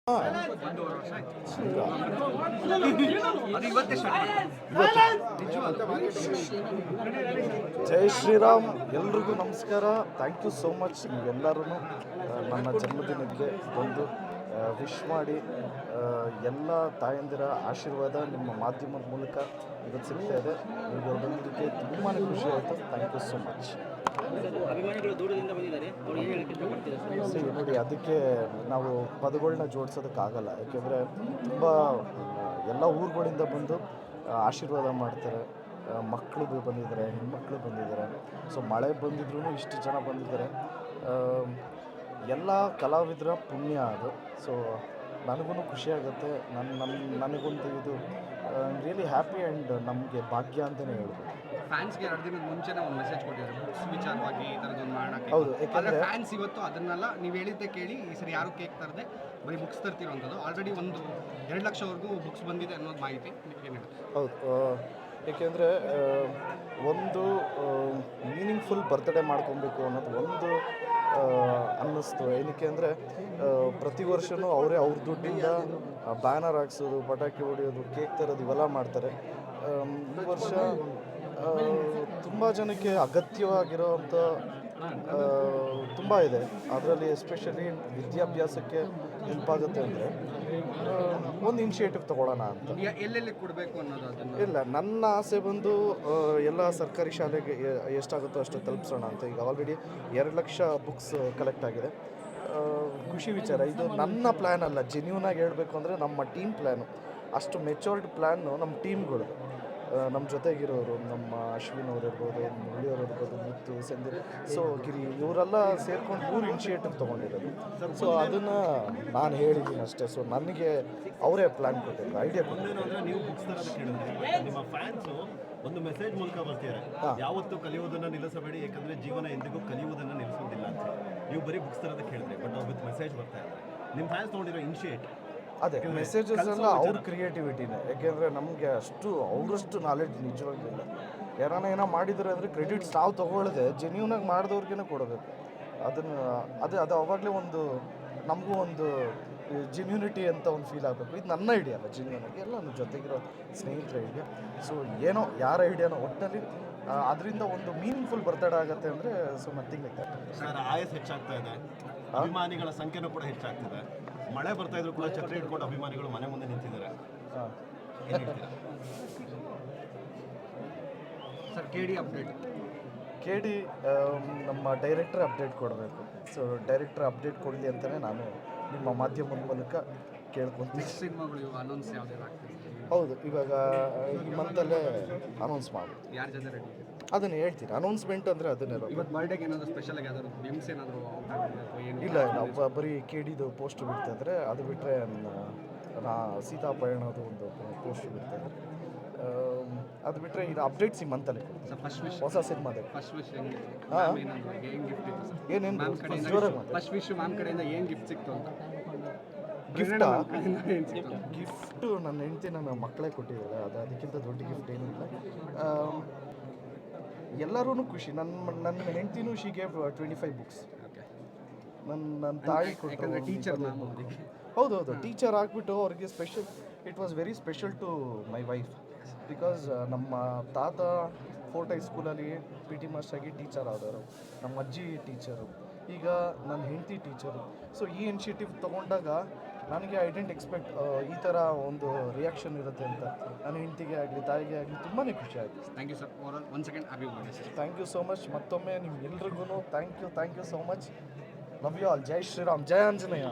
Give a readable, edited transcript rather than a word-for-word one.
ಹಾ, ಒಂದೂವರೆ ವರ್ಷ ಆಯ್ತು. ಈಗ ಅದು ಇವತ್ತೇ ಸ್ಟಾರ್ಟ್ ಜೈ ಶ್ರೀರಾಮ್. ಎಲ್ರಿಗೂ ನಮಸ್ಕಾರ. Thank you so much. ನೀವೆಲ್ಲರೂ ನನ್ನ ಜನ್ಮದಿನಕ್ಕೆ ಬಂದು ವಿಶ್ ಮಾಡಿ ಎಲ್ಲ ತಾಯಂದಿರ ಆಶೀರ್ವಾದ ನಿಮ್ಮ ಮಾಧ್ಯಮದ ಮೂಲಕ ಇವತ್ತು ಸಿಗ್ತಾ ಇದೆ. ನೀವು ಬಂದಿದ್ದಕ್ಕೆ ತುಂಬಾ ಖುಷಿ ಆಯಿತು. Thank you so much. ಅಭಿಮಾನಿಗಳು ದೂರದಿಂದ ಬಂದಿದ್ದಾರೆ. ಅವ್ರು ಏನು ಹೇಳಕ್ಕೆ ಇಷ್ಟಪಡ್ತೀರಾ ಸರ್? ಸರಿ ನೋಡಿ, ಅದಕ್ಕೆ ನಾವು ಪದಗಳನ್ನ ಜೋಡಿಸೋದಕ್ಕಾಗಲ್ಲ. ಯಾಕೆಂದರೆ ತುಂಬ ಎಲ್ಲ ಊರುಗಳಿಂದ ಬಂದು ಆಶೀರ್ವಾದ ಮಾಡ್ತಾರೆ. ಮಕ್ಕಳು ಬಂದಿದ್ದಾರೆ, ಹೆಣ್ಮಕ್ಳು ಬಂದಿದ್ದಾರೆ. ಸೊ ಮಳೆ ಬಂದಿದ್ರೂ ಇಷ್ಟು ಜನ ಬಂದಿದ್ದಾರೆ. ಎಲ್ಲ ಕಲಾವಿದರ ಪುಣ್ಯ ಅದು. ಸೊ ನನಗೂ ಖುಷಿಯಾಗುತ್ತೆ. ನನಗೊಂದು ಇದು ರಿಯಲಿ ಹ್ಯಾಪಿ ಆ್ಯಂಡ್ ನಮಗೆ ಭಾಗ್ಯ ಅಂತಲೇ ಹೇಳ್ಬೋದು. ಫ್ಯಾನ್ಸ್ಗೆ 2 ದಿನದ ಮುಂಚೆನೇ ಒಂದು ಮೆಸೇಜ್ ಕೊಟ್ಟಿದ್ದಾರೆ ಬುಕ್ಸ್ ವಿಚಾರವಾಗಿ ಈ ಥರದೊಂದು ಮಾಡೋಣ. ಹೌದು, ಆದರೆ ಯಾಕೆಂದರೆ ಫ್ಯಾನ್ಸ್ ಇವತ್ತು ಅದನ್ನೆಲ್ಲ ನೀವು ಹೇಳಿದ್ದೆ ಕೇಳಿ ಈ ಸರಿ ಯಾರು ಕೇಕ್ ತರದೆ ಬರೀ ಬುಕ್ಸ್ ತರ್ತಿರೋಂಥದ್ದು. ಆಲ್ರೆಡಿ ಒಂದು 2 ಲಕ್ಷವರೆಗೂ ಬುಕ್ಸ್ ಬಂದಿದೆ ಅನ್ನೋದು ಮಾಹಿತಿ ನಿಮಗೆ ಏನು ಹೇಳುತ್ತೆ? ಹೌದು, ಏಕೆಂದರೆ ಒಂದು ಮೀನಿಂಗ್ಫುಲ್ ಬರ್ತ್ಡೇ ಮಾಡ್ಕೊಬೇಕು ಅನ್ನೋದು ಒಂದು ಅನ್ನಿಸ್ತು. ಏನಕ್ಕೆ ಅಂದರೆ ಪ್ರತಿ ವರ್ಷವೂ ಅವರೇ ಅವ್ರ ದುಡ್ಡಿಂದ ಬ್ಯಾನರ್ ಹಾಕ್ಸೋದು, ಪಟಾಕಿ ಹೊಡೆಯೋದು, ಕೇಕ್ ತರೋದು ಇವೆಲ್ಲ ಮಾಡ್ತಾರೆ. ಈ ವರ್ಷ ತುಂಬ ಜನಕ್ಕೆ ಅಗತ್ಯವಾಗಿರೋವಂಥ ತುಂಬ ಇದೆ. ಅದರಲ್ಲಿ ಎಸ್ಪೆಷಲಿ ವಿದ್ಯಾಭ್ಯಾಸಕ್ಕೆ ಹೆಲ್ಪ್ ಆಗುತ್ತೆ ಅಂದರೆ ಒಂದು ಇನಿಷಿಯೇಟಿವ್ ತೊಗೊಳ್ಳೋಣ ಅಂತ. ಎಲ್ಲೆಲ್ಲಿ ಕೊಡಬೇಕು ಅನ್ನೋದು ಅದನ್ನು ಇಲ್ಲ, ನನ್ನ ಆಸೆ ಬಂದು ಎಲ್ಲ ಸರ್ಕಾರಿ ಶಾಲೆಗೆ ಎಷ್ಟಾಗುತ್ತೋ ಅಷ್ಟು ತಲುಪಿಸೋಣ ಅಂತ. ಈಗ ಆಲ್ರೆಡಿ 2 ಲಕ್ಷ ಬುಕ್ಸ್ ಕಲೆಕ್ಟ್ ಆಗಿದೆ. ಖುಷಿ ವಿಚಾರ. ಇದು ನನ್ನ ಪ್ಲ್ಯಾನ್ ಅಲ್ಲ, ಜೆನ್ಯೂನಾಗಿ ಹೇಳಬೇಕು ಅಂದರೆ ನಮ್ಮ ಟೀಮ್ ಪ್ಲ್ಯಾನು. ಅಷ್ಟು ಮೆಚೂರ್ಡ್ ಪ್ಲ್ಯಾನು ನಮ್ಮ ಟೀಮ್ಗಳು, ನಮ್ಮ ಜೊತೆಗಿರೋರು, ನಮ್ಮ ಅಶ್ವಿನ್ ಅವ್ರು ಇರ್ಬೋದು, ಮುಳಿಯವ್ರು ಇರ್ಬೋದು, ಮುತ್ತು, ಸಂದೀಪ್, ಸೊ ಗಿರಿ, ಇವರೆಲ್ಲ ಸೇರ್ಕೊಂಡು ಇವ್ರು ಇನಿಷಿಯೇಟಿವ್ ತೊಗೊಂಡಿರೋದು. ಸೊ ಅದನ್ನು ನಾನು ಹೇಳಿದ್ದೀನಿ ಅಷ್ಟೇ. ಸೊ ನನಗೆ ಅವರೇ ಪ್ಲ್ಯಾನ್ ಕೊಟ್ಟಿದ್ರು, ಐಡಿಯಾ ಕೊಟ್ಟಿದ್ರು. ಅಂದರೆ ನೀವು ಬುಕ್ಸ್ ತರೋದಕ್ಕೆ ಹೇಳಿದ್ರೆ ನಿಮ್ಮ ಫ್ಯಾನ್ಸು ಒಂದು ಮೆಸೇಜ್ ಮೂಲಕ ಬರ್ತಿದ್ದಾರೆ, ಯಾವತ್ತೂ ಕಲಿಯುವುದನ್ನು ನಿಲ್ಲಿಸಬೇಡಿ, ಯಾಕಂದರೆ ಜೀವನ ಎಂದಿಗೂ ಕಲಿಯುವುದನ್ನು ನಿಲ್ಲಿಸೋದಿಲ್ಲ ಅಂತ. ನೀವು ಬರೀ ಬುಕ್ಸ್ ತರೋದಕ್ಕೆ ಹೇಳಿದ್ರೆ, ಬಟ್ ಅವ್ರು ವಿತ್ ಮೆಸೇಜ್ ಬರ್ತಾ ಇದ್ದಾರೆ. ನಿಮ್ಮ ಫ್ಯಾನ್ಸ್ ತೊಗೊಂಡಿರೋ ಇನಿಷಿಯೇಟ್ ಅದೇ ಮೆಸೇಜಸ್ ಎಲ್ಲ ಅವ್ರ ಕ್ರಿಯೇಟಿವಿಟಿನೇ. ಯಾಕೆಂದರೆ ನಮಗೆ ಅವರಷ್ಟು ನಾಲೆಡ್ಜ್ ನಿಜವಾಗ್ಲಿಲ್ಲ. ಯಾರನ್ನ ಏನೋ ಮಾಡಿದ್ದಾರೆ ಅಂದರೆ ಕ್ರೆಡಿಟ್ಸ್ ನಾವು ತೊಗೊಳ್ಳದೆ ಜೆನ್ಯೂನಾಗಿ ಮಾಡಿದವ್ರಿಗೇ ಕೊಡಬೇಕು. ಅದು ಅವಾಗಲೇ ಒಂದು ನಮಗೂ ಒಂದು ಜೆನ್ಯೂನಿಟಿ ಅಂತ ಒಂದು ಫೀಲ್ ಆಗಬೇಕು. ಇದು ನನ್ನ ಐಡಿಯಾ ಅಲ್ಲ, ಜೆನ್ಯೂನಾಗಿ ಎಲ್ಲ ನನ್ನ ಜೊತೆಗಿರೋ ಸ್ನೇಹಿತರ ಐಡಿಯಾ. ಸೊ ಏನೋ ಯಾರ ಐಡಿಯಾನೋ ಒಟ್ಟಿನಲ್ಲಿ ಅದರಿಂದ ಒಂದು ಮೀನಿಂಗ್ಫುಲ್ ಬರ್ತಡೇ ಆಗುತ್ತೆ ಅಂದರೆ so nothing like that. Sir, ಆಯಸ್ ಹೆಚ್ಚಾಗ್ತಾ ಇದೆ, ಅಭಿಮಾನಿಗಳ ಸಂಖ್ಯೆನೂ ಕೂಡ ಹೆಚ್ಚಾಗ್ತಿದೆ. ಮಳೆ ಬರ್ತಾ ಇದ್ರು ಕೂಡ ಛತ್ರಿ ಹಿಡ್ಕೊಂಡು ಅಭಿಮಾನಿಗಳು ಮನೆ ಮುಂದೆ ನಿಂತಿದ್ದಾರೆ. ಏನು ಹೇಳ್ತೀರಾ ಸರ್? KD update. KD ನಮ್ಮ ಡೈರೆಕ್ಟರ್ ಅಪ್ಡೇಟ್ ಕೊಡಬೇಕು. ಸೊ ಡೈರೆಕ್ಟರ್ ಅಪ್ಡೇಟ್ ಕೊಡಲಿ ಅಂತಲೇ ನಾನು ನಿಮ್ಮ ಮಾಧ್ಯಮದ ಮೂಲಕ ಕೇಳ್ಕೊತೀನಿ. ಸಿನಿಮಾಗಳು ಇವು ಅನೌನ್ಸ್ ಯಾವುದೆಲ್ಲ ಆಗ್ತದೆ? ಹೌದು, ಇವಾಗ ಈ ಮಂತಲ್ಲೇ ಅನೌನ್ಸ್ ಮಾಡಿ. ಯಾರ ಜೊತೆ ರೆಡಿ? ಅದನ್ನು ಹೇಳ್ತೀನಿ. ಅನೌನ್ಸ್ಮೆಂಟ್ ಅಂದರೆ ಅದನ್ನೇ. ಇವತ್ತು ಬರ್ಡೇಗೆ ಏನಾದರೂ ಸ್ಪೆಷಲಾಗಿ ಯಾವ್ದಾದ್ರು ಗೇಮ್ಸ್ ಏನಾದರೂ ಏನು? ಇಲ್ಲ, ನಾವು ಬರೀ KDದು ಪೋಸ್ಟ್ ಬಿಡ್ತಾಯಿದ್ರೆ, ಅದು ಬಿಟ್ಟರೆ ಸೀತಾ ಪಯಣದು ಒಂದು ಪೋಸ್ಟ್ ಬಿಡ್ತಾಯಿದ್ರೆ, ಅದು ಬಿಟ್ಟರೆ ಇದು ಅಪ್ಡೇಟ್ಸ್ ಈ ಮಂತಲ್ಲಿ ಹೊಸ ಸಿನಿಮಾದ ಫಸ್ಟ್ ವಿಶ್ ಏನು ಫಸ್ಟ್ ವಿಶ್ ಮ್ಯಾಮ್ ಕಡೆಯಿಂದ ಏನು ಗಿಫ್ಟ್ ಸಿಕ್ತು ಅಂತ? ಗಿಫ್ಟು ನನ್ನ ಹೆಂಡತಿ ನನ್ನ ಮಕ್ಕಳೇ ಕೊಟ್ಟಿದ್ದಾರೆ. ಅದಕ್ಕಿಂತ ದೊಡ್ಡ ಗಿಫ್ಟ್ ಏನಿಲ್ಲ. ಎಲ್ಲರೂ ಖುಷಿ. ನನ್ನ ಹೆಂಡ್ತಿನೂ ಶಿ ಗೇವ್ 25 ಬುಕ್ಸ್. ನನ್ನ ತಾಯಿ ಕೊಟ್ಟರು. ಟೀಚರ್ ಹೌದೌದು, ಟೀಚರ್ ಆಗಿಬಿಟ್ಟು ಅವ್ರಿಗೆ special. It was very special to my wife because ನಮ್ಮ ತಾತ ಫೋರ್ಟ್ ಹೈಸ್ಕೂಲಲ್ಲಿ PT ಮಾಸ್ಟರ್ ಆಗಿ ಟೀಚರ್ ಆದವರು, ನಮ್ಮ ಅಜ್ಜಿ ಟೀಚರು, ಈಗ ನನ್ನ ಹೆಂಡತಿ ಟೀಚರು. ಸೊ ಈ ಇನಿಷಿಯೇಟಿವ್ ತೊಗೊಂಡಾಗ ನನಗೆ ಐ ಡೆಂಟ್ ಎಕ್ಸ್ಪೆಕ್ಟ್ ಈ ಥರ ಒಂದು ರಿಯಾಕ್ಷನ್ ಇರುತ್ತೆ ಅಂತ. ನನ್ನ ಹೆಂಡತಿಗೆ ಆಗಲಿ ತಾಯಿಗೆ ಆಗಲಿ ತುಂಬಾ ಖುಷಿ ಆಯಿತು. Thank you sir. Overall 1 second happy birthday sir. Thank you so much. ಮತ್ತೊಮ್ಮೆ ನಿಮ್ಗೆಲ್ರಿಗೂ thank you so much. Love you all. ಜೈ ಶ್ರೀರಾಮ್, ಜೈ ಆಂಜನೇಯ.